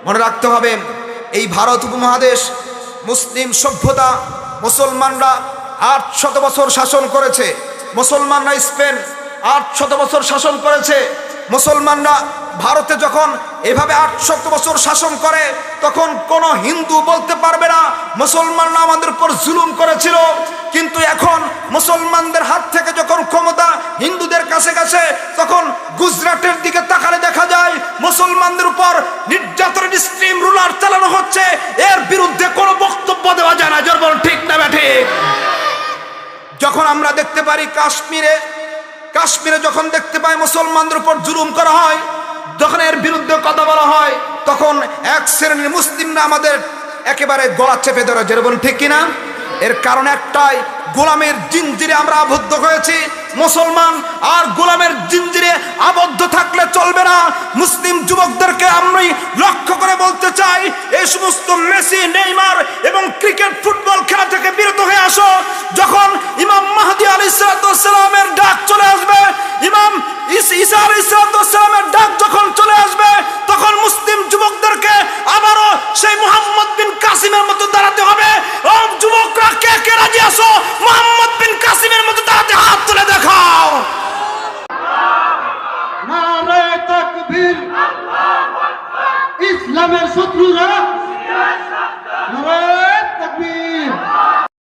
মনে রাখতে হবে, এই ভারত উপমহাদেশ মুসলিম সভ্যতা, মুসলমানরা 800 বছর শাসন করেছে। মুসলমানরা স্পেন 800 বছর শাসন করেছে। মুসলমানরা ভারতে যখন এভাবে 800 বছর শাসন করে, তখন কোনো হিন্দু বলতে পারবে না মুসলমানরা আমাদের উপর জুলুম করেছিল। কিন্তু এখন মুসলমানদের হাত থেকে যখন ক্ষমতা হিন্দুদের কাছে গেছে, তখন গুজরাটের দিকে তাকালে দেখা যায় মুসলমানদের উপর নির্যাতনের স্ট্রিম রুলার চালানো হচ্ছে। এর বিরুদ্ধে কোনো বক্তব্য দেওয়া যায় না। জোর বলুন ঠিক না ঠিক? যখন আমরা দেখতে পারি কাশ্মীরে যখন দেখতে পাই মুসলমানদের উপর জুলুম করা হয়, যখন এর বিরুদ্ধে কথা বলা হয়, তখন এক শ্রেণীর মুসলিমরা আমাদের একেবারে গলা চেপে ধরে। যেরকম ঠিক কিনা? এর কারণ একটাই, গোলামের জিঞ্জিরে আমরা আবদ্ধ হয়েছি। মুসলমান আর গোলামের জিঞ্জিরে আবদ্ধ থাকলে চলবে না। মুসলিম যুবকদেরকে আমি লক্ষ্য করে বলতে চাই, এই সমস্ত মেসি, নেইমার এবং ক্রিকেট, ফুটবল খেলা থেকে বিরত হয়ে আসো। যখন ইমাম মাহদী আলাইহিস সালামের ডাক চলে আসবে, ইমাম ঈসা আলাইহিস সালামের ডাক যখন চলে আসবে, তখন মুসলিম যুবকদেরকে আবারও সেই মুহাম্মদ বিন কাসিমের মতো দাঁড়াতে হবে। ও যুবকরা, কে কে রাজি আছো মুহাম্মদ বিন কাসিমের মতো দাঁড়াতে? হাত তুলে দেখাও। নারে তাকবীর! ইসলামের শত্রুরা